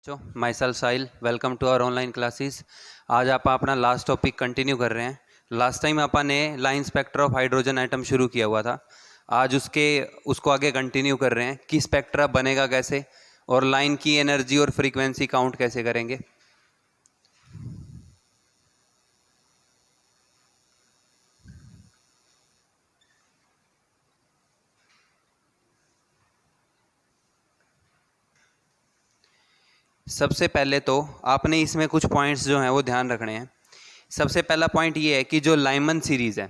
My self Sahil, welcome to our online classes. आज आप अपना लास्ट टॉपिक कंटिन्यू कर रहे हैं। लास्ट टाइम अपन ने line spectra of hydrogen atom शुरू किया हुआ था। आज उसको आगे कंटिन्यू कर रहे हैं कि स्पेक्ट्रा बनेगा कैसे और लाइन की एनर्जी और फ्रीक्वेंसी काउंट कैसे करेंगे। सबसे पहले तो आपने इसमें कुछ पॉइंट्स जो हैं वो ध्यान रखने हैं। सबसे पहला पॉइंट ये है कि जो लाइमन सीरीज है,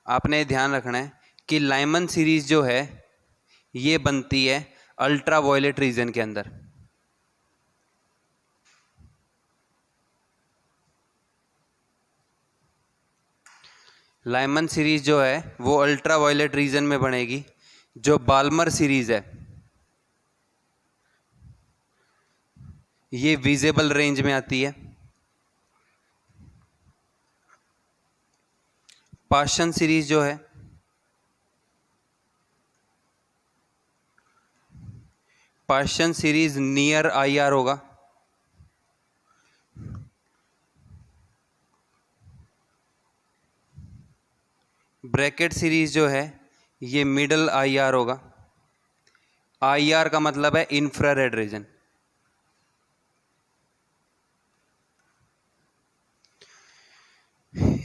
आपने ध्यान रखना है कि लाइमन सीरीज जो है ये बनती है अल्ट्रा वायलेट रीजन के अंदर। लाइमन सीरीज जो है वो अल्ट्रा वायलेट रीजन में बनेगी। जो बाल्मर सीरीज है ये विजिबल रेंज में आती है। पार्शन सीरीज जो है पार्शन सीरीज नियर आईआर होगा। ब्रैकेट सीरीज जो है ये मिडल आईआर होगा। आईआर का मतलब है इंफ्रारेड रीजन।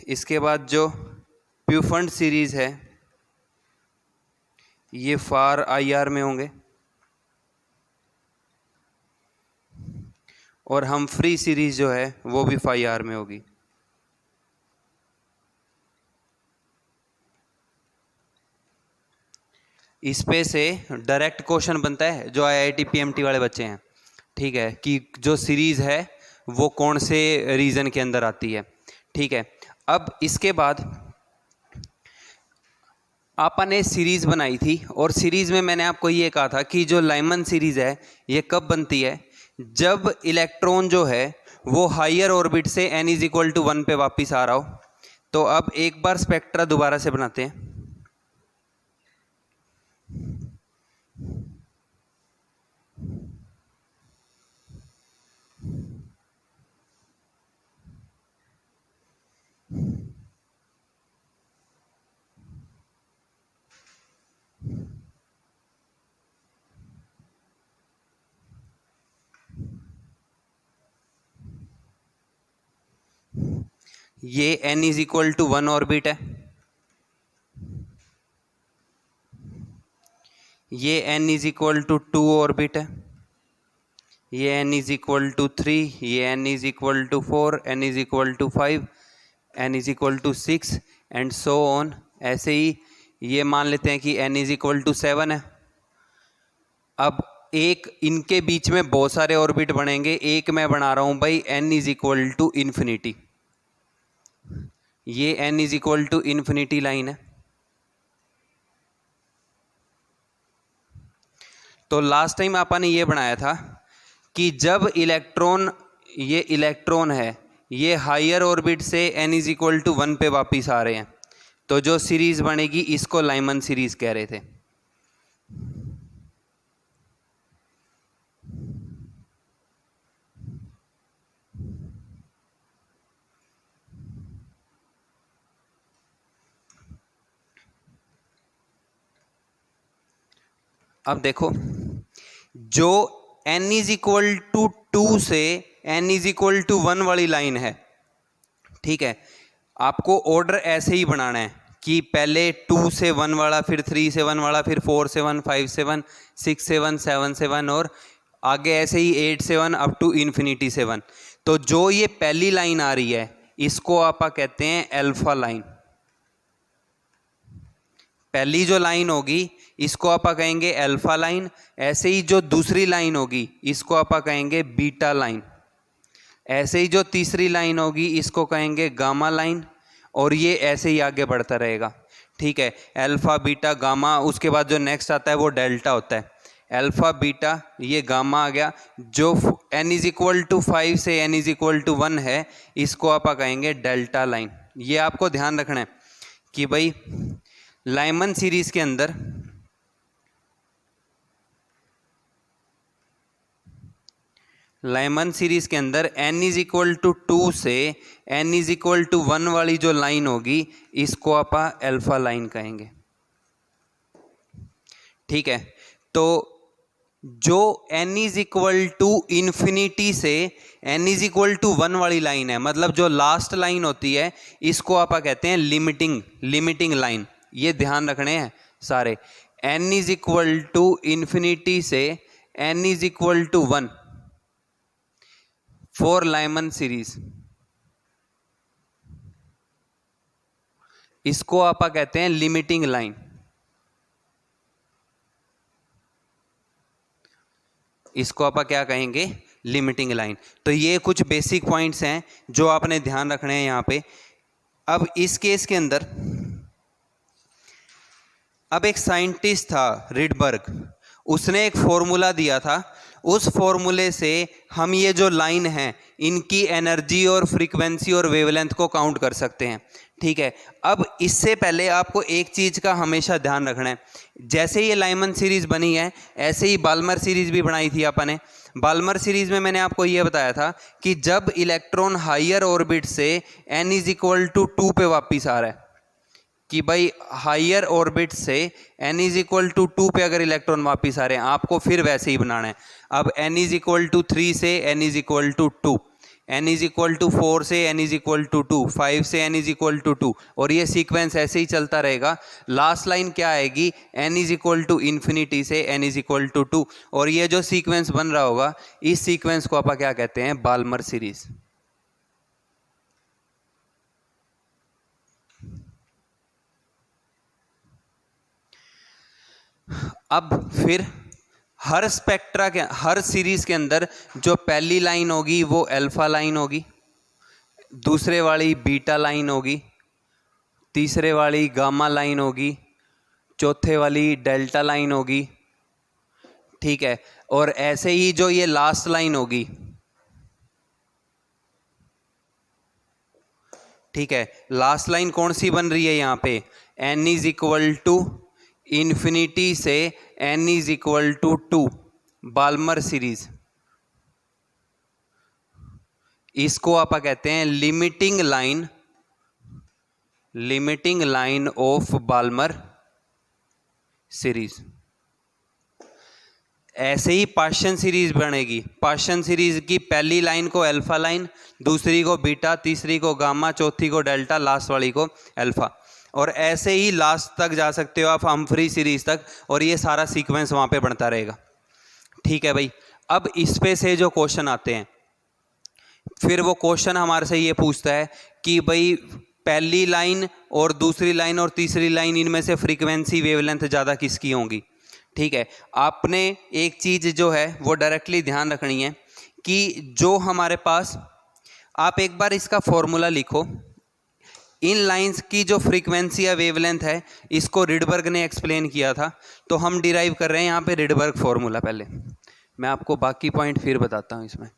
इसके बाद जो प्यूफंड सीरीज है ये फार आईआर में होंगे और हम फ्री सीरीज जो है वो भी फाई आर में होगी। इस पे से डायरेक्ट क्वेश्चन बनता है जो आईआईटी पीएमटी वाले बच्चे हैं, ठीक है, कि जो सीरीज है वो कौन से रीजन के अंदर आती है। ठीक है, अब इसके बाद आपन ने सीरीज बनाई थी और सीरीज में मैंने आपको ये कहा था कि जो लाइमन सीरीज है ये कब बनती है, जब इलेक्ट्रॉन जो है वो हायर ऑर्बिट से n इज इक्वल टू 1 पे वापिस आ रहा हो। तो अब एक बार स्पेक्ट्रा दोबारा से बनाते हैं। ये n is equal to 1 orbit है, ये n is equal to 2 orbit है, ये n इज इक्वल टू 3, ये n is equal to 4, n is equal to 5, n is equal to 6 and so on. ऐसे ही ये मान लेते हैं कि n इज इक्वल टू 7 है। अब एक इनके बीच में बहुत सारे ऑर्बिट बनेंगे, एक मैं बना रहा हूं भाई n is equal to infinity. ये n is equal to infinity line है। तो लास्ट टाइम आपने ये बनाया था कि जब ये इलेक्ट्रॉन है ये हायर ऑर्बिट से n इज इक्वल टू 1 पे वापिस आ रहे हैं, तो जो सीरीज बनेगी इसको लाइमन सीरीज कह रहे थे। अब देखो, जो n इज इक्वल टू 2 से n इज इक्वल टू 1 वाली लाइन है, ठीक है, आपको ऑर्डर ऐसे ही बनाना है कि पहले 2 से 1 वाला, फिर 3 से 1 वाला, फिर 4 से 1, 5 से 1, 6 से 1, 7 से 1 और आगे ऐसे ही 8 से 1 अप टू इन्फिनिटी से 1। तो जो ये पहली लाइन आ रही है इसको आप कहते हैं अल्फा लाइन। पहली जो लाइन होगी इसको आप कहेंगे अल्फा लाइन। ऐसे ही जो दूसरी लाइन होगी इसको आप कहेंगे बीटा लाइन। ऐसे ही जो तीसरी लाइन होगी इसको कहेंगे गामा लाइन और ये ऐसे ही आगे बढ़ता रहेगा। ठीक है, अल्फा बीटा गामा, उसके बाद जो नेक्स्ट आता है वो डेल्टा होता है। अल्फा बीटा ये गामा आ गया। जो n इज इक्वल टू 5 से n इज इक्वल टू 1 है इसको आप कहेंगे डेल्टा लाइन। ये आपको ध्यान रखना है कि भाई लाइमन सीरीज के अंदर n इज इक्वल टू 2 से n इज इक्वल टू 1 वाली जो लाइन होगी इसको आप अल्फा लाइन कहेंगे। ठीक है, तो जो n is equal to infinity से n इज इक्वल टू 1 वाली लाइन है, मतलब जो लास्ट लाइन होती है इसको आप कहते हैं लिमिटिंग लाइन। ये ध्यान रखने हैं सारे। n is equal to infinity से n is equal to 1 for Lyman series, इसको आप कहते हैं लिमिटिंग लाइन। इसको आप क्या कहेंगे? Limiting line. तो ये कुछ बेसिक पॉइंट्स हैं जो आपने ध्यान रखने हैं यहाँ पे। अब इस केस के अंदर अब एक साइंटिस्ट था रिडबर्ग, उसने एक फॉर्मूला दिया था। उस फॉर्मूले से हम ये जो लाइन है इनकी एनर्जी और फ्रीक्वेंसी और वेवलेंथ को काउंट कर सकते हैं। ठीक है, अब इससे पहले आपको एक चीज़ का हमेशा ध्यान रखना है। जैसे ये लाइमन सीरीज़ बनी है ऐसे ही बाल्मर सीरीज़ भी बनाई थी अपन ने। बाल्मर सीरीज़ में मैंने आपको ये बताया था कि जब इलेक्ट्रॉन हायर ऑर्बिट से n इज इक्वल टू 2 पे वापिस आ रहा है, कि भाई हायर ऑर्बिट से n इज इक्वल टू 2 पे अगर इलेक्ट्रॉन वापिस आ रहे हैं, आपको फिर वैसे ही बनाना है। अब n इज इक्वल टू 3 से n is equal to 2, n is equal to 4 से n इज इक्वल टू 2, 5 से n इज इक्वल टू 2, और ये सीक्वेंस ऐसे ही चलता रहेगा। लास्ट लाइन क्या आएगी? n is equal to infinity से n इज इक्वल टू 2, और ये जो सीक्वेंस बन रहा होगा इस सीक्वेंस को आप क्या कहते हैं? Balmer series. अब फिर हर स्पेक्ट्रा के हर सीरीज के अंदर जो पहली लाइन होगी वो अल्फा लाइन होगी, दूसरे वाली बीटा लाइन होगी, तीसरे वाली गामा लाइन होगी, चौथे वाली डेल्टा लाइन होगी। ठीक है, और ऐसे ही जो ये लास्ट लाइन होगी, ठीक है, लास्ट लाइन कौन सी बन रही है यहाँ पे? n is equal to infinity से n is equal to 2, Balmer series. इसको आप कहते हैं limiting line of Balmer series. ऐसे ही पाश्चन सीरीज बनेगी। पाश्चन सीरीज की पहली लाइन को अल्फा लाइन, दूसरी को बीटा, तीसरी को गामा, चौथी को डेल्टा, लास्ट वाली को अल्फा, और ऐसे ही लास्ट तक जा सकते हो आप हम्फ्री सीरीज तक, और ये सारा सीक्वेंस वहाँ पे बनता रहेगा। ठीक है भाई, अब इस पे से जो क्वेश्चन आते हैं, फिर वो क्वेश्चन हमारे से ये पूछता है कि भाई पहली लाइन और दूसरी लाइन और तीसरी लाइन इनमें से फ्रीक्वेंसी वेवलेंथ ज़्यादा किसकी होंगी? ठीक है, आपने एक चीज़ जो है वो डायरेक्टली ध्यान रखनी है कि जो हमारे पास, आप एक बार इसका फॉर्मूला लिखो। इन लाइंस की जो फ्रीक्वेंसी या वेवलेंथ है इसको रिडबर्ग ने एक्सप्लेन किया था, तो हम डिराइव कर रहे हैं यहाँ पे रिडबर्ग फॉर्मूला। पहले मैं आपको बाकी पॉइंट फिर बताता हूँ इसमें।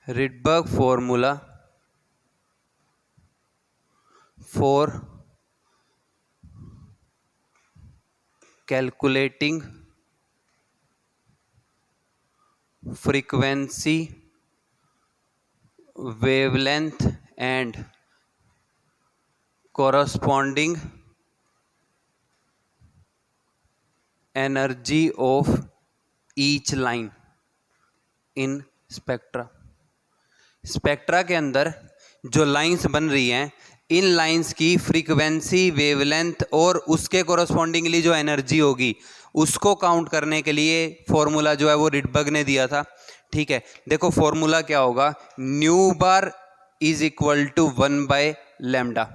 Rydberg formula for calculating frequency, wavelength and corresponding energy of each line in spectra। Spectra के अंदर जो लाइंस बन रही हैं, इन लाइंस की फ्रीक्वेंसी, वेवलेंथ और उसके कोरस्पॉन्डिंगली जो एनर्जी होगी उसको काउंट करने के लिए फॉर्मूला जो है वो रिडबर्ग ने दिया था। ठीक है, देखो फॉर्मूला क्या होगा? Nu bar is equal to 1/λ।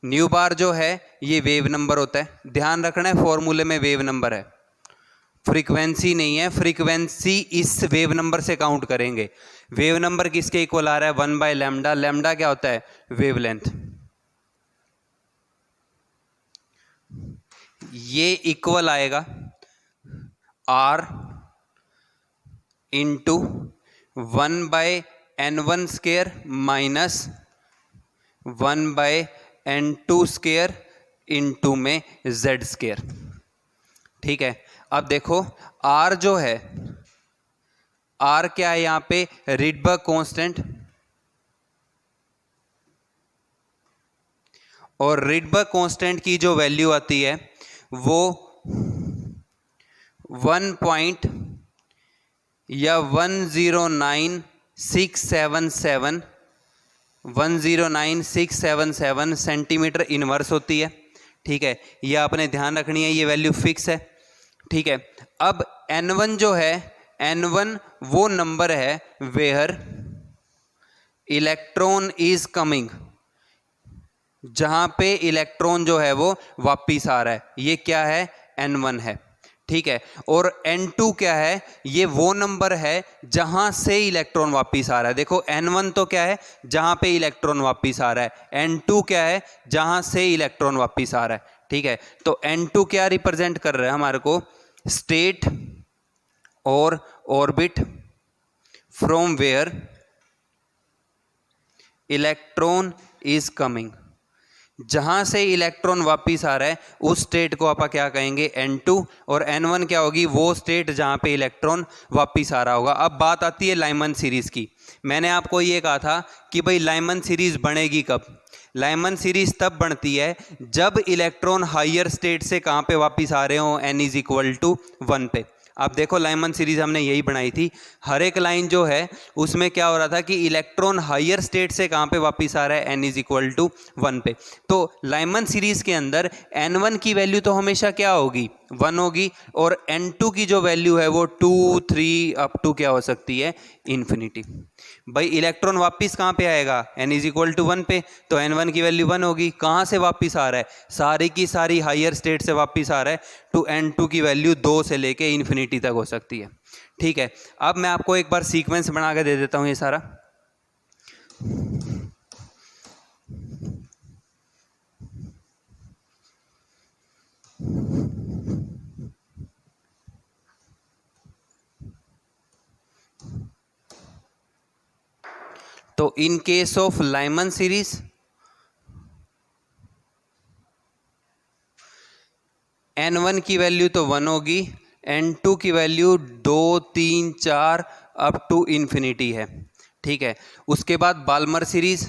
Nu bar जो है ये वेव नंबर होता है, ध्यान रखना है फॉर्मूले में वेव नंबर है, फ्रीक्वेंसी नहीं है। फ्रीक्वेंसी इस वेव नंबर से काउंट करेंगे। वेव नंबर किसके इक्वल आ रहा है? 1/λ। लैम्डा क्या होता है? वेवलेंथ। ये इक्वल आएगा R into 1/n1 square minus 1/n2 square into में z स्क्वायर। ठीक है, अब देखो R जो है, R क्या है यहाँ पे, रिडबर्ग कांस्टेंट, और रिडबर्ग कांस्टेंट की जो वैल्यू आती है वो 1 या 109,677 सेंटीमीटर इनवर्स होती है। ठीक है, ये आपने ध्यान रखनी है, ये वैल्यू फिक्स है। ठीक है, अब n1 जो है, n1 वो नंबर है वेयर इलेक्ट्रॉन इज कमिंग, जहां पे इलेक्ट्रॉन जो है वो वापिस आ रहा है, ये क्या है, n1 है। ठीक है, और n2 क्या है, ये वो नंबर है जहां से इलेक्ट्रॉन वापिस आ रहा है। देखो n1 तो क्या है, जहां पे इलेक्ट्रॉन वापिस आ रहा है, n2 क्या है, जहां से इलेक्ट्रॉन वापिस आ रहा है। ठीक है, तो n2 क्या रिप्रेजेंट कर रहा है हमारे को, स्टेट और orbit from where electron is coming, जहां से इलेक्ट्रॉन वापिस आ रहा है उस स्टेट को आप क्या कहेंगे, n2, और n1 क्या होगी, वो स्टेट जहां पे इलेक्ट्रॉन वापिस आ रहा होगा। अब बात आती है लाइमन सीरीज की। मैंने आपको ये कहा था कि भाई लाइमन सीरीज बनेगी कब, लाइमन सीरीज तब बनती है जब इलेक्ट्रॉन हायर स्टेट से कहां पे वापिस आ रहे हो, n इज इक्वल टू 1 पे। अब देखो लाइमन सीरीज हमने यही बनाई थी, हर एक लाइन जो है उसमें क्या हो रहा था कि इलेक्ट्रॉन हायर स्टेट से कहां पे वापस आ रहा है, n इज इक्वल टू 1 पे। तो लाइमन सीरीज के अंदर n1 की वैल्यू तो हमेशा क्या होगी, 1 होगी, और n2 की जो वैल्यू है वो 2 3 अप टू क्या हो सकती है, इन्फिनिटी। भाई इलेक्ट्रॉन वापस कहां पे आएगा, n इज इक्वल टू 1 पे, तो n1 की वैल्यू 1 होगी। कहां से वापस आ रहा है, सारी की सारी हायर स्टेट से वापस आ रहा है, टू n2 की वैल्यू 2 से लेके इन्फिनिटी तक हो सकती है। ठीक है, अब मैं आपको एक बार सीक्वेंस बना के दे देता हूं ये सारा। तो in case of Lyman series, n1 की वैल्यू तो 1 होगी, n2 की वैल्यू 2 3 4 अप टू इन्फिनिटी है। ठीक है, उसके बाद बाल्मर सीरीज,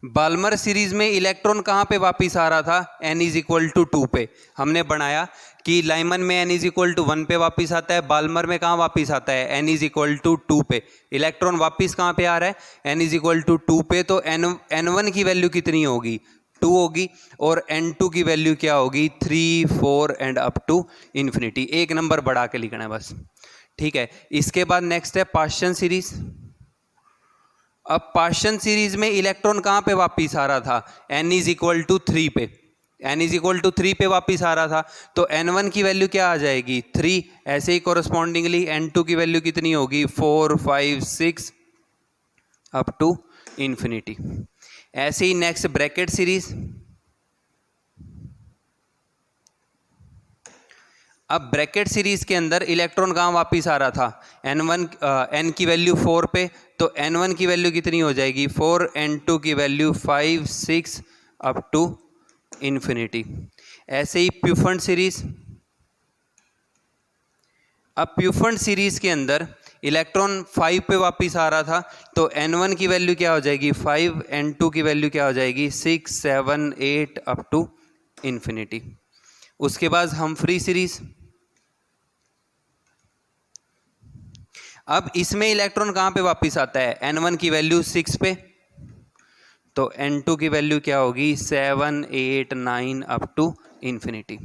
बाल्मर सीरीज में इलेक्ट्रॉन कहां पे वापिस आ रहा था, n इज इक्वल टू 2 पे। हमने बनाया कि लाइमन में n इज इक्वल टू 1 पे वापिस आता है, बाल्मर में कहां वापिस आता है, n इज इक्वल टू 2 पे। इलेक्ट्रॉन वापिस कहां पे आ रहा है, n इज इक्वल टू 2 पे, तो n1 की वैल्यू कितनी होगी, 2 होगी, और n2 की वैल्यू क्या होगी, 3 4 एंड अप टू इन्फिनिटी। एक नंबर बढ़ा के लिखना है बस। ठीक है, इसके बाद नेक्स्ट है पाश्चन सीरीज। अब पाश्चन सीरीज में इलेक्ट्रॉन कहां पे वापिस आ रहा था, n इज इक्वल टू 3 पे, n इज इक्वल टू 3 पे वापिस आ रहा था, तो n1 की वैल्यू क्या आ जाएगी, 3। ऐसे ही कोरस्पॉन्डिंगली n2 की वैल्यू कितनी होगी, 4 5 6 अप टू इन्फिनिटी। ऐसे ही नेक्स्ट ब्रैकेट सीरीज। अब ब्रैकेट सीरीज के अंदर इलेक्ट्रॉन कहाँ वापिस आ रहा था, n की वैल्यू 4 पे, तो n1 की वैल्यू कितनी हो जाएगी, 4, n2 की वैल्यू 5 6 अप टू इन्फिनिटी। ऐसे ही प्यूफंड सीरीज। अब प्यूफंड सीरीज के अंदर इलेक्ट्रॉन 5 पे वापिस आ रहा था, तो n1 की वैल्यू क्या हो जाएगी, 5, n2 की वैल्यू क्या हो जाएगी, 6 7 8 अप टू इन्फिनिटी। उसके बाद हम्फ्री सीरीज। अब इसमें इलेक्ट्रॉन कहां पे वापिस आता है, n1 की वैल्यू 6 पे, तो n2 की वैल्यू क्या होगी, 7 8 9 अप टू इन्फिनिटी।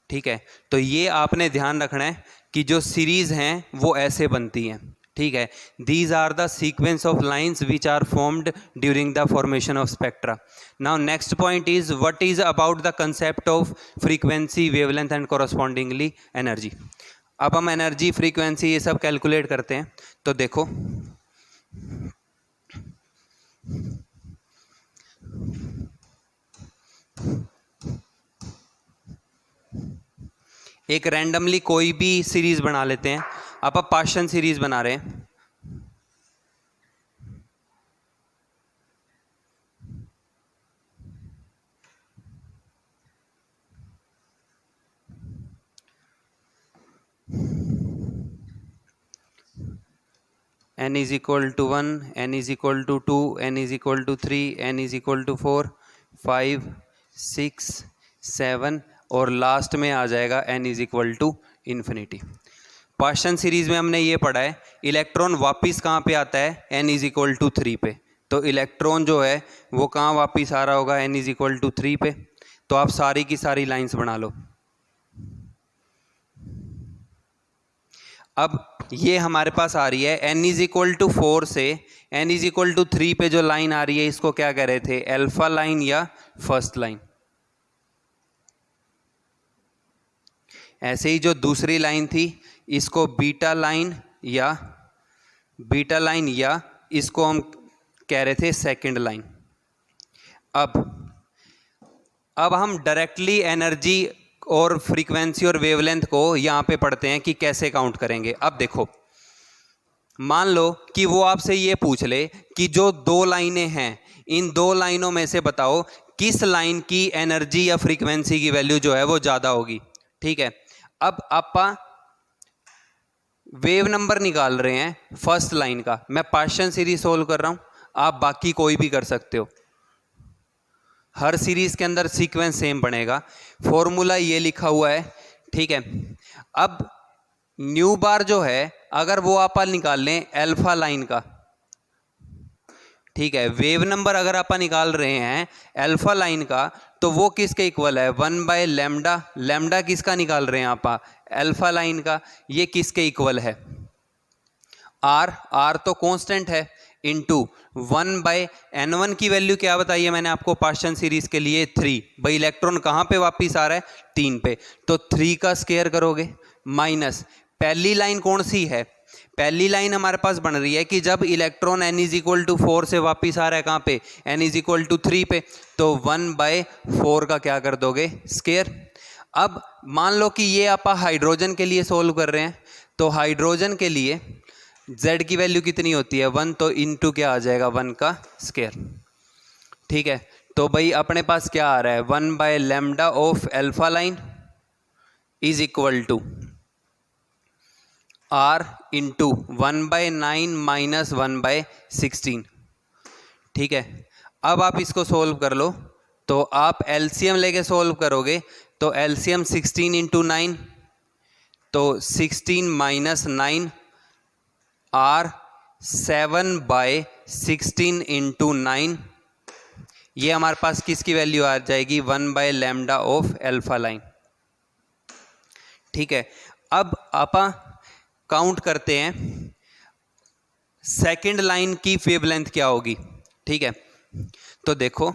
ठीक है, तो ये आपने ध्यान रखना है कि जो सीरीज हैं वो ऐसे बनती हैं। ठीक है, these are the sequence of lines which are formed during the formation of spectra. Now next point is what is about the concept of frequency, wavelength and correspondingly energy. अब हम एनर्जी, फ्रीक्वेंसी ये सब calculate करते हैं। तो देखो एक randomly कोई भी सीरीज बना लेते हैं। आप पार्शियल सीरीज बना रहे हैं, n is equal to 1, n is equal to 2, n is equal to 3, n is equal to 4, 5, 6, 7 और लास्ट में आ जाएगा n is equal to infinity. Partial series में हमने ये पढ़ा है इलेक्ट्रॉन वापस कहाँ पे आता है, n is equal to 3 पे। तो इलेक्ट्रॉन जो है वो कहाँ वापस आ रहा होगा, n is equal to 3 पे। तो आप सारी की सारी लाइंस बना लो। अब ये हमारे पास आ रही है n इज इक्वल टू 4 से n इज इक्वल टू 3 पे जो लाइन आ रही है इसको क्या कह रहे थे, अल्फा लाइन या फर्स्ट लाइन। ऐसे ही जो दूसरी लाइन थी इसको बीटा लाइन या इसको हम कह रहे थे सेकंड लाइन। अब हम डायरेक्टली एनर्जी और फ्रीक्वेंसी और वेवलेंथ को यहाँ पे पढ़ते हैं कि कैसे काउंट करेंगे। अब देखो, मान लो कि वो आपसे ये पूछ ले कि जो दो लाइनें हैं इन दो लाइनों में से बताओ किस लाइन की एनर्जी या फ्रीक्वेंसी की वैल्यू जो है वो ज़्यादा होगी। ठीक है, अब आप वेव नंबर निकाल रहे हैं फर्स्ट लाइन का। मैं पार्शियल सीरीज सोल्व कर रहा हूँ, आप बाकी कोई भी कर सकते हो। हर सीरीज के अंदर सीक्वेंस सेम बनेगा, फॉर्मूला ये लिखा हुआ है। ठीक है, अब न्यू बार जो है अगर वो आप निकाल लें अल्फा लाइन का, ठीक है, वेव नंबर अगर आप निकाल रहे हैं अल्फा लाइन का तो वो किसके इक्वल है, 1/λ। लैम्डा किसका निकाल रहे हैं आप, अल्फा लाइन का। ये किसके इक्वल है, आर तो कांस्टेंट है, इंटू 1/n1 की वैल्यू क्या बताइए मैंने आपको पार्शियल सीरीज के लिए 3। भाई इलेक्ट्रॉन कहाँ पे वापिस आ रहा है, 3 पे, तो 3 का स्क्वायर करोगे माइनस पहली लाइन कौन सी है, पहली लाइन हमारे पास बन रही है कि जब electron n is equal to 4 से वापिस आ रहा है कहाँ पे, n इज इक्वल टू 3 पे, तो 1/4 का क्या कर दोगे, स्क्वायर। अब मान लो कि ये आप हाइड्रोजन के लिए सोल्व कर रहे हैं, तो हाइड्रोजन के लिए z की वैल्यू कितनी होती है, 1, तो इनटू क्या आ जाएगा, 1 का स्क्वायर। ठीक है, तो भाई अपने पास क्या आ रहा है, 1/λ of alpha line is equal to r into 1/9 minus 1/16। ठीक है, अब आप इसको सोल्व कर लो, तो आप एलसीएम लेके सोल्व करोगे तो एलसीएम 16 इंटू 9, तो 16 माइनस 9 r 7/16 इंटू 9, ये हमारे पास किसकी वैल्यू आ जाएगी, 1/λ ऑफ अल्फा लाइन। ठीक है, अब आप काउंट करते हैं सेकंड लाइन की वेवलेंथ क्या होगी। ठीक है, तो देखो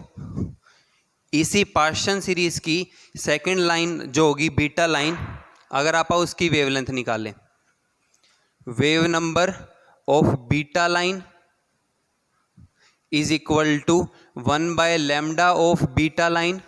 इसी पार्शियल सीरीज की सेकंड लाइन जो होगी बीटा लाइन, अगर आप उसकी वेवलेंथ निकालें, wave number of beta line is equal to 1/λ of beta line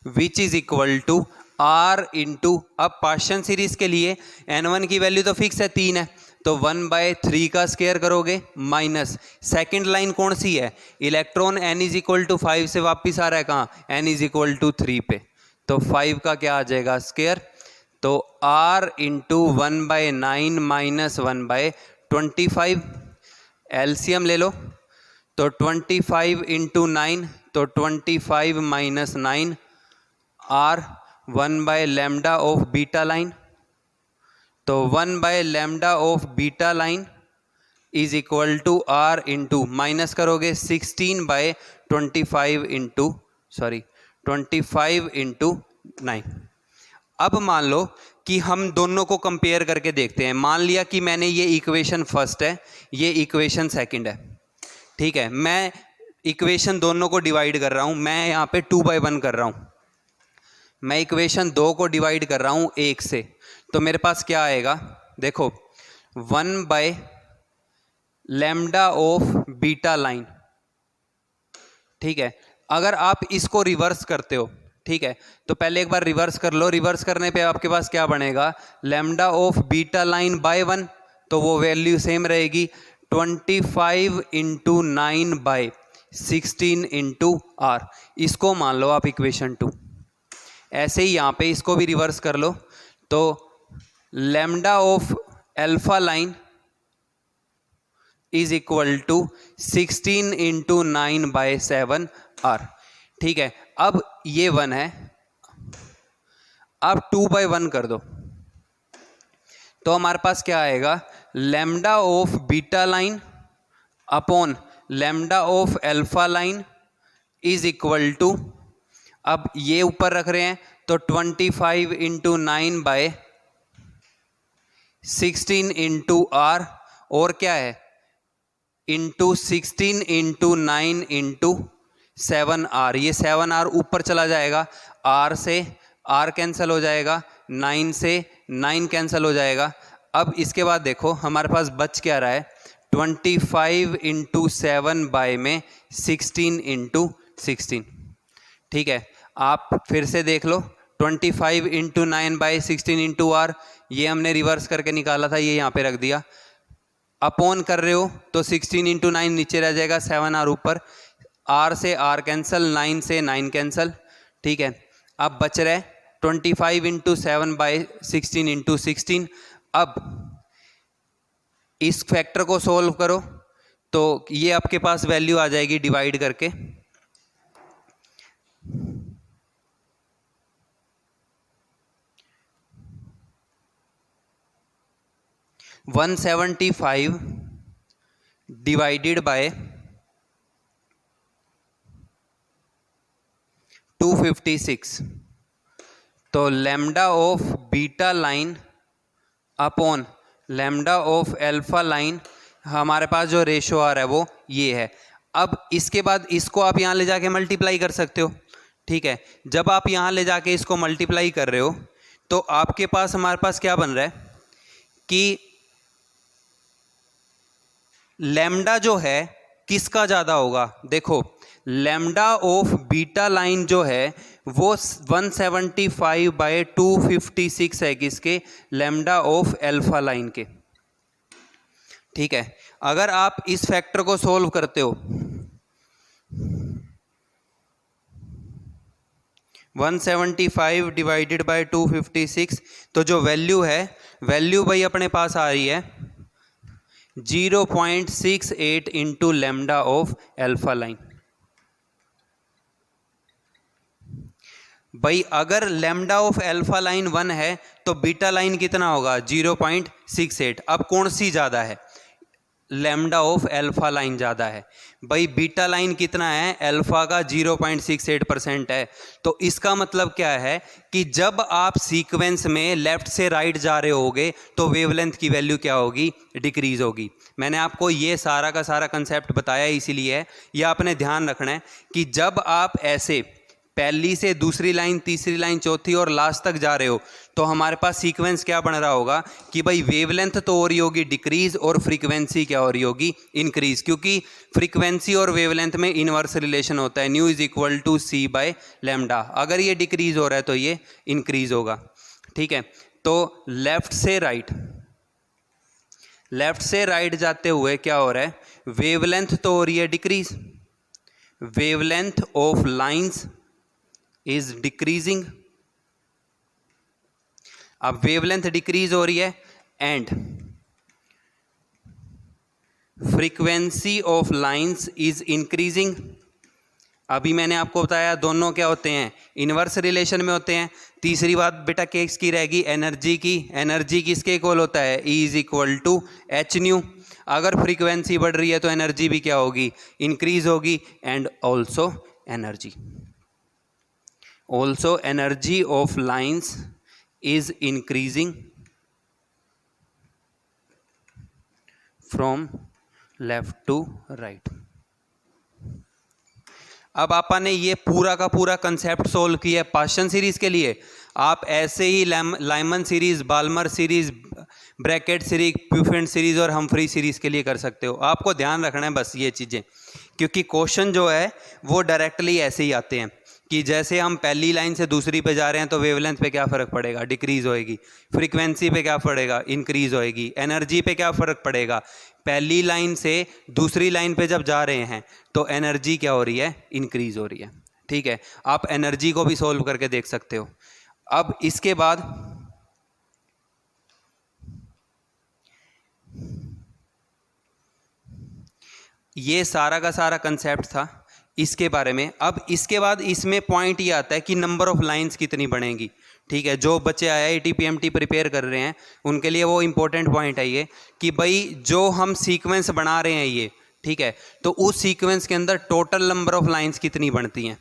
which is equal to r into, अब पार्शियल सीरीज के लिए n1 की वैल्यू तो फिक्स है 3 है, तो 1/3 का स्क्वायर करोगे माइनस सेकंड लाइन कौन सी है, electron n is equal to 5 से वापिस आ रहा है कहाँ, n इज इक्वल टू 3 पे, तो 5 का क्या आ जाएगा, स्क्वायर। तो r इंटू 1/9 माइनस 1/25, एलसीएम ले लो, तो 25 इंटू 9, तो 25 minus 9 r 1/λ of beta line, तो 1/λ of beta line is equal to r into minus करोगे 16/25 इंटू 25 इंटू 9। अब मान लो कि हम दोनों को कंपेयर करके देखते हैं। मान लिया कि मैंने ये इक्वेशन फर्स्ट है, ये इक्वेशन सेकंड है। ठीक है, मैं इक्वेशन दोनों को डिवाइड कर रहा हूँ, मैं यहाँ पे 2/1 कर रहा हूँ, मैं इक्वेशन 2 को डिवाइड कर रहा हूँ 1 से, तो मेरे पास क्या आएगा, देखो 1/λ ऑफ बीटा लाइन। ठीक है, अगर आप इसको रिवर्स करते हो, ठीक है, तो पहले एक बार रिवर्स कर लो। रिवर्स करने पे आपके पास क्या बनेगा, lambda of beta line by 1, तो वो वैल्यू सेम रहेगी 25 इंटू 9 बाय 16 इंटू आर। इसको मान लो आप इक्वेशन 2। ऐसे ही यहाँ पे इसको भी रिवर्स कर लो, तो lambda of alpha line is equal to 16 into 9 by 7 R. ठीक है, अब ये 1 है, अब 2 बाय 1 कर दो तो हमारे पास क्या आएगा, lambda of beta line upon lambda of alpha line is equal to, अब ये ऊपर रख रहे हैं तो 25 इंटू 9 बाय 16 इंटू आर, और क्या है इंटू 16 इंटू 9 इंटू 7 आर। ये 7 आर ऊपर चला जाएगा, आर से आर कैंसिल हो जाएगा, 9 से 9 कैंसिल हो जाएगा। अब इसके बाद देखो हमारे पास बच क्या रहा है, 25 इंटू 7 बाय में 16 इंटू 16। ठीक है, आप फिर से देख लो, 25 इंटू 9 बाई 16 इंटू आर, ये हमने रिवर्स करके निकाला था, ये यहाँ पे रख दिया। अपॉन कर रहे हो तो 16 इंटू 9 नीचे रह जाएगा, 7 आर ऊपर, आर से आर कैंसिल, 9 से 9 कैंसिल। ठीक है, अब बच रहे 25 इंटू 7 बाई 16 इंटू 16। अब इस फैक्टर को सोल्व करो तो ये आपके पास वैल्यू आ जाएगी डिवाइड करके, 175 डिवाइडेड बाय 256, तो lambda of beta line upon lambda of alpha line, हमारे पास जो रेशो आ रहा है वो ये है। अब इसके बाद इसको आप यहाँ ले जाके मल्टीप्लाई कर सकते हो। ठीक है, जब आप यहाँ ले जाके इसको मल्टीप्लाई कर रहे हो तो आपके पास हमारे पास क्या बन रहा है कि लैम्डा जो है किसका ज़्यादा होगा, देखो लैम्डा ऑफ बीटा लाइन जो है वो 175 बाय 256 है किसके, लैम्डा ऑफ अल्फा लाइन के। ठीक है, अगर आप इस फैक्टर को सोल्व करते हो 175 डिवाइडेड बाय 256, तो जो वैल्यू है, वैल्यू भाई अपने पास आ रही है 0.68 into lambda of alpha line. भाई अगर लैम्डा ऑफ अल्फा लाइन 1 है तो बीटा लाइन कितना होगा 0.68। अब कौन सी ज़्यादा है, लैम्डा ऑफ अल्फा लाइन ज़्यादा है। भाई बीटा लाइन कितना है, अल्फा का 0.68% है। तो इसका मतलब क्या है कि जब आप सीक्वेंस में लेफ्ट से राइट जा रहे होगे तो वेवलेंथ की वैल्यू क्या होगी, डिक्रीज होगी। मैंने आपको ये सारा का सारा कंसेप्ट बताया इसीलिए है, ये आपने ध्यान रखना है कि जब आप ऐसे पहली से दूसरी लाइन, तीसरी लाइन, चौथी और लास्ट तक जा रहे हो तो हमारे पास सीक्वेंस क्या बन रहा होगा कि भाई वेवलेंथ तो हो रही होगी डिक्रीज और फ्रीक्वेंसी क्या हो रही होगी, इंक्रीज, क्योंकि फ्रीक्वेंसी और वेवलेंथ में इनवर्स रिलेशन होता है, nu is equal to c by lambda. अगर ये डिक्रीज हो रहा है तो ये इंक्रीज होगा। ठीक है, तो लेफ्ट से राइट जाते हुए क्या हो रहा है, वेवलेंथ तो हो रही है decrease, wavelength of lines is decreasing. अब वेवलेंथ डिक्रीज हो रही है and frequency of lines is increasing. अभी मैंने आपको बताया दोनों क्या होते हैं, इनवर्स रिलेशन में होते हैं। तीसरी बात बेटा केस की रहेगी एनर्जी की, एनर्जी किसके इक्वल होता है, E is equal to h nu. अगर फ्रीक्वेंसी बढ़ रही है तो एनर्जी भी क्या होगी, इंक्रीज होगी। And also energy of lines is increasing from left to right। अब आपने ये पूरा का पूरा कंसेप्ट सोल्व किया है पास्चन सीरीज के लिए। आप ऐसे ही Lyman series, Balmer series, Brackett series, Pfund series और हमफ्री सीरीज के लिए कर सकते हो। आपको ध्यान रखना है बस ये चीज़ें, क्योंकि क्वेश्चन जो है वो डायरेक्टली ऐसे ही आते हैं। कि जैसे हम पहली लाइन से दूसरी पे जा रहे हैं तो वेवलेंथ पे क्या फ़र्क पड़ेगा, डिक्रीज़ होएगी। फ्रीक्वेंसी पे क्या पड़ेगा, इंक्रीज़ होएगी। एनर्जी पे क्या फ़र्क पड़ेगा, पहली लाइन से दूसरी लाइन पे जब जा रहे हैं तो एनर्जी क्या हो रही है, इंक्रीज़ हो रही है। ठीक है, आप एनर्जी को भी सोल्व करके देख सकते हो। अब इसके बाद ये सारा का सारा कंसेप्ट था इसके बारे में। अब इसके बाद इसमें पॉइंट ये आता है कि नंबर ऑफ लाइंस कितनी बनेंगी। ठीक है, जो बच्चे IIT PMT प्रिपेयर कर रहे हैं उनके लिए वो इम्पोर्टेंट पॉइंट है ये कि भाई जो हम सीक्वेंस बना रहे हैं ये, ठीक है, तो उस सीक्वेंस के अंदर टोटल नंबर ऑफ लाइंस कितनी बनती हैं।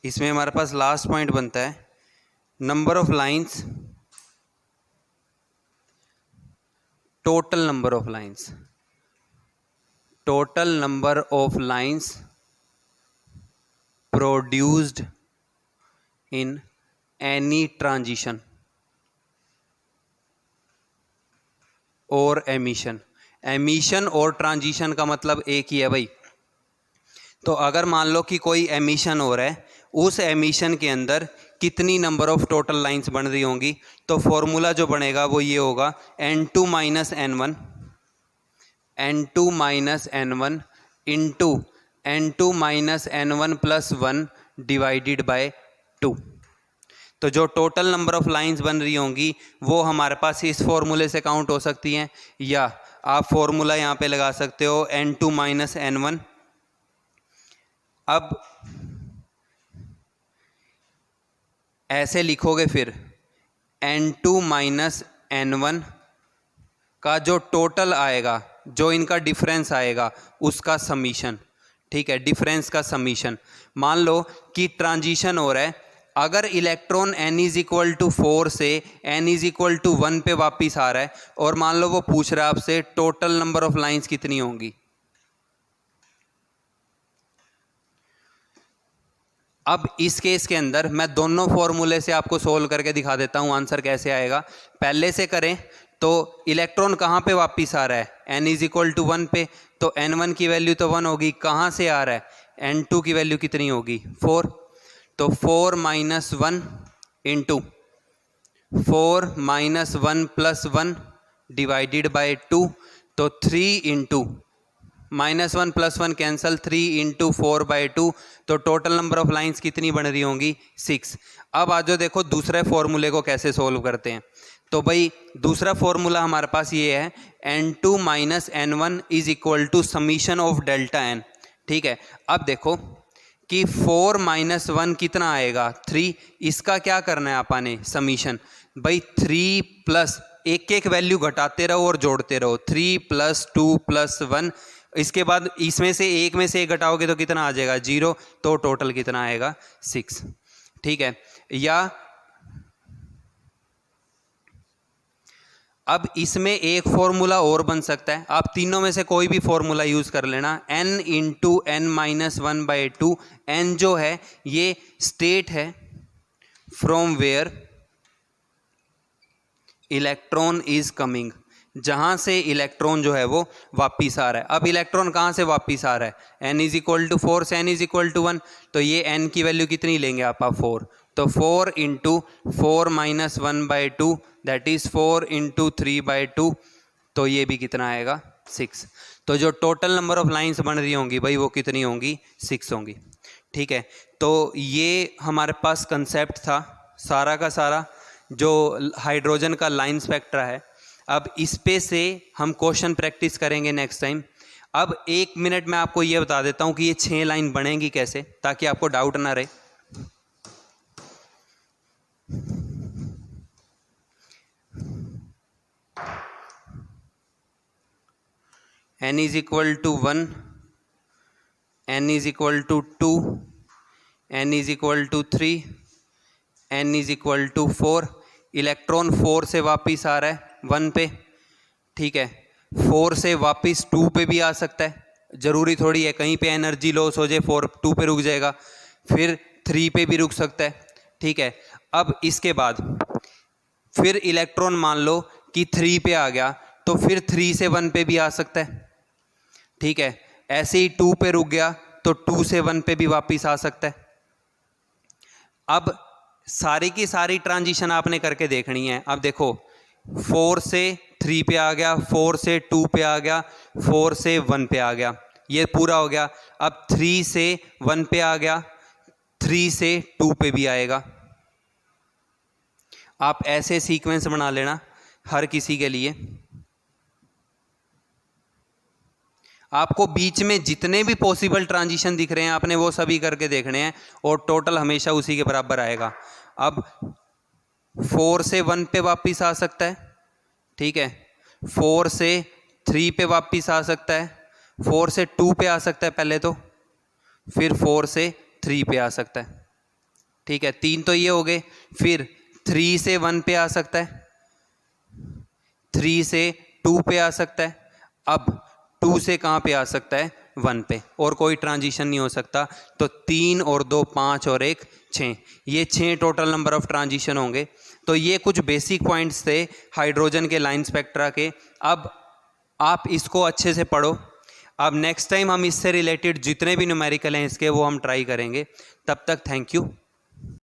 इसमें हमारे पास लास्ट पॉइंट बनता है number of lines, total number of lines, total number of lines produced in any transition और एमिशन। एमिशन और ट्रांजिशन का मतलब एक ही है भाई। तो अगर मान लो कि कोई एमिशन हो रहा है, उस एमिशन के अंदर कितनी नंबर ऑफ टोटल लाइंस बन रही होंगी, तो फॉर्मूला जो बनेगा वो ये होगा N2 minus N1, N2 minus N1 into N2 minus N1 plus 1 divided by 2। तो जो टोटल नंबर ऑफ लाइंस बन रही होंगी वो हमारे पास इस फॉर्मूले से काउंट हो सकती हैं, या आप फॉर्मूला यहाँ पे लगा सकते हो N2 माइनस N1। अब ऐसे लिखोगे फिर N2 माइनस N1 का जो टोटल आएगा, जो इनका डिफरेंस आएगा उसका समीशन। ठीक है, डिफरेंस का समीशन। मान लो कि ट्रांजिशन हो रहा है, अगर electron n is equal to 4 से n इज इक्वल टू 1 पे वापिस आ रहा है और मान लो वो पूछ रहा है आपसे टोटल नंबर ऑफ लाइंस कितनी होंगी। अब इस केस के अंदर मैं दोनों फॉर्मूले से आपको सोल्व करके दिखा देता हूं आंसर कैसे आएगा। पहले से करें तो इलेक्ट्रॉन कहाँ पे वापिस आ रहा है, n इज इक्वल टू 1 पे, तो n1 की वैल्यू तो 1 होगी। कहाँ से आ रहा है, n2 की वैल्यू कितनी होगी, 4। तो 4 minus 1 into 4 minus 1 plus 1 divided by 2, तो 3 into minus 1 plus 1 cancel, 3 into 4 by 2, तो टोटल नंबर ऑफ लाइंस कितनी बन रही होंगी, 6। अब आज जो देखो दूसरे फॉर्मूले को कैसे सोल्व करते हैं। तो भाई दूसरा फॉर्मूला हमारे पास ये है N2 minus N1 is equal to summation of delta n। ठीक है, अब देखो कि 4 माइनस 1 कितना आएगा, 3। इसका क्या करना है आपने, समीशन। भाई 3 प्लस एक एक वैल्यू घटाते रहो और जोड़ते रहो, 3 प्लस 2 प्लस 1। इसके बाद इसमें से एक में से एक घटाओगे तो कितना आ जाएगा, 0। तो टोटल कितना आएगा, 6। ठीक है, या अब इसमें एक फॉर्मूला और बन सकता है, आप तीनों में से कोई भी फॉर्मूला यूज कर लेना। n into n minus 1 by 2। N जो है ये स्टेट है from where electron is coming, जहां से इलेक्ट्रॉन जो है वो वापिस आ रहा है। अब इलेक्ट्रॉन कहां से वापिस आ रहा है, n इज इक्वल टू 4 से n इज इक्वल टू 1, तो ये n की वैल्यू कितनी लेंगे आप 4। तो 4 into 4 minus 1 by 2 that is 4 into 3 by 2, तो ये भी कितना आएगा, 6। तो जो टोटल नंबर ऑफ लाइंस बन रही होंगी भाई वो कितनी होंगी, 6 होंगी। ठीक है, तो ये हमारे पास कंसेप्ट था सारा का सारा जो हाइड्रोजन का लाइन स्पेक्ट्रा है। अब इस पे से हम क्वेश्चन प्रैक्टिस करेंगे नेक्स्ट टाइम। अब 1 मिनट में आपको ये बता देता हूँ कि ये 6 लाइन बनेंगी कैसे, ताकि आपको डाउट ना रहे। n is equal to 1, n is equal to 2, n is equal to 3, n is equal to 4, electron 4 से वापस आ रहा है 1 पे, ठीक है। 4 से वापस 2 पे भी आ सकता है, ज़रूरी थोड़ी है कहीं पे एनर्जी लॉस हो जाए 4 2 पे रुक जाएगा, फिर 3 पे भी रुक सकता है, ठीक है। अब इसके बाद फिर इलेक्ट्रॉन मान लो कि 3 पे आ गया तो फिर 3 से 1 पे भी आ सकता है, ठीक है। ऐसे ही 2 पे रुक गया तो 2 से 1 पे भी वापस आ सकता है। अब सारी की सारी ट्रांजिशन आपने करके देखनी है। अब देखो 4 से 3 पे आ गया, 4 से 2 पे आ गया, 4 से 1 पे आ गया, ये पूरा हो गया। अब 3 से 1 पे आ गया, 3 से 2 पे भी आएगा। आप ऐसे सीक्वेंस बना लेना हर किसी के लिए। आपको बीच में जितने भी पॉसिबल ट्रांजिशन दिख रहे हैं आपने वो सभी करके देखने हैं और टोटल हमेशा उसी के बराबर आएगा। अब 4 से 1 पे वापस आ सकता है, ठीक है। 4 से 3 पे वापस आ सकता है, 4 से 2 पे आ सकता है पहले तो, फिर 4 से 3 पे आ सकता है, ठीक है। 3 तो ये हो गए। फिर 3 से 1 पे आ सकता है, 3 से 2 पे आ सकता है, अब 2 से कहाँ पे आ सकता है 1 पे, और कोई ट्रांजिशन नहीं हो सकता। तो 3 और 2 5 और 1 6, ये 6 टोटल नंबर ऑफ ट्रांजिशन होंगे। तो ये कुछ बेसिक पॉइंट्स थे हाइड्रोजन के लाइन स्पेक्ट्रा के। अब आप इसको अच्छे से पढ़ो। अब नेक्स्ट टाइम हम इससे रिलेटेड जितने भी न्यूमेरिकल हैं इसके वो हम ट्राई करेंगे। तब तक थैंक यू।